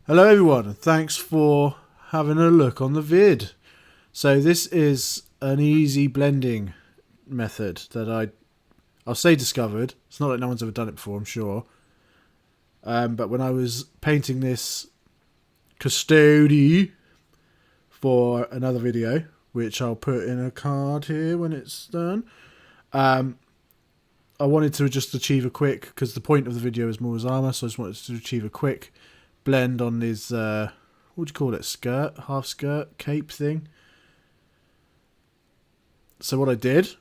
Hello everyone, and thanks for having a look on the vid. So this is an easy blending method that I'll say discovered. It's not like no one's ever done it before, I'm sure. But when I was painting this custody for another video, which I'll put in a card here when it's done, I wanted to just achieve a quick, because the point of the video is more armor, so I just wanted to achieve a quick blend on his what would you call it, skirt, half skirt, cape thing. So what I did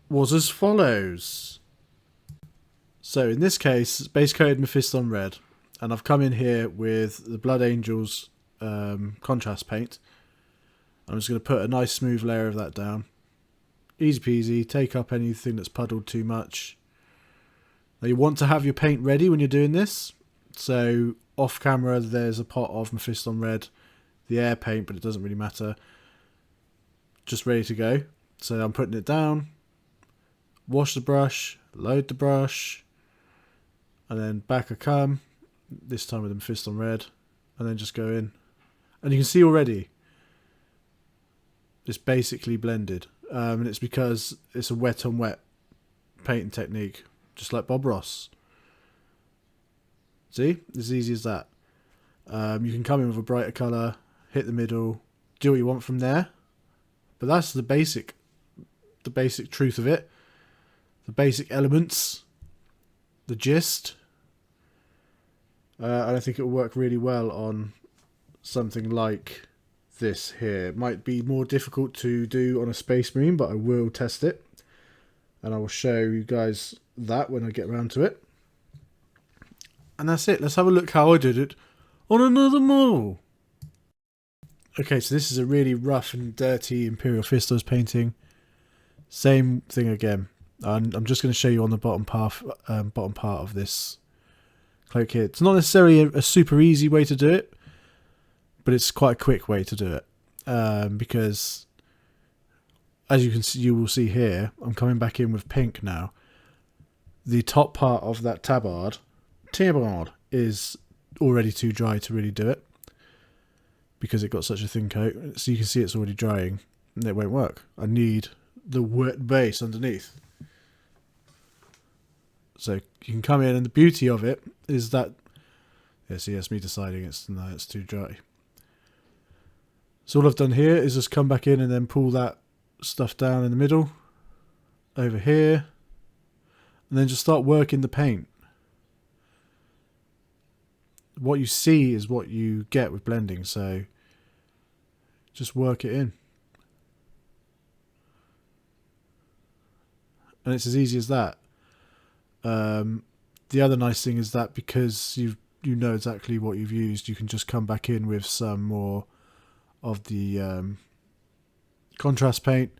was as follows. So in this case, base coated Mephisto red, and I've come in here with the Blood Angels contrast paint. I'm just going to put a nice smooth layer of that down. Easy peasy, take up anything that's puddled too much. Now you want to have your paint ready when you're doing this, so off camera there's a pot of Mephisto red, the air paint, but it doesn't really matter, just ready to go. So I'm putting it down, wash the brush, load the brush, and then back I come, this time with the Mephisto red, and then just go in. And you can see already it's basically blended, and it's because it's a wet on wet painting technique, just like Bob Ross. See, as easy as that. You can come in with a brighter colour, hit the middle, do what you want from there. But that's the basic truth of it. The basic elements, the gist. And I think it will work really well on something like this here. It might be more difficult to do on a Space Marine, but I will test it. And I will show you guys that when I get around to it. And that's it. Let's have a look how I did it on another model. Okay, so this is a really rough and dirty Imperial Fistos painting. Same thing again. I'm just going to show you on the bottom part of this cloak here. It's not necessarily a super easy way to do it, but it's quite a quick way to do it. Because as you will see here, I'm coming back in with pink now. The top part of that tabard is already too dry to really do it, because it got such a thin coat. So you can see it's already drying and it won't work. I need the wet base underneath. So you can come in, and the beauty of it is that, yeah, see, that's me deciding it's too dry. So all I've done here is just come back in and then pull that stuff down in the middle over here, and then just start working the paint. What you see is what you get with blending, so just work it in. And it's as easy as that. The other nice thing is that because you know exactly what you've used, you can just come back in with some more of the contrast paint,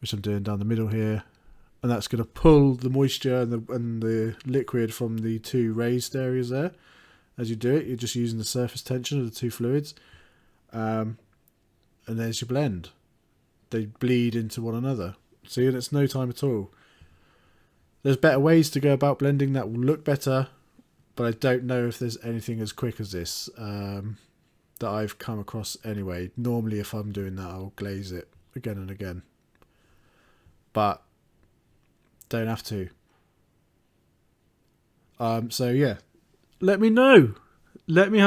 which I'm doing down the middle here, and that's going to pull the moisture and the liquid from the two raised areas there. As you do it, you're just using the surface tension of the two fluids, and there's your blend. They bleed into one another. See, and it's no time at all. There's better ways to go about blending that will look better, but I don't know if there's anything as quick as this that I've come across anyway. Normally if I'm doing that, I'll glaze it again and again, but don't have to. So yeah, let me know. Let me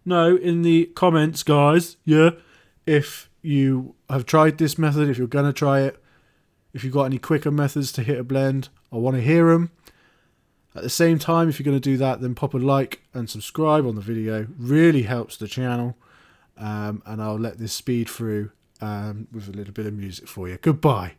know in the comments, guys. Yeah, if you have tried this method, if you're going to try it, if you've got any quicker methods to hit a blend, I want to hear them. At the same time, if you're going to do that, then pop a like and subscribe on the video. Really helps the channel. And I'll let this speed through with a little bit of music for you. Goodbye.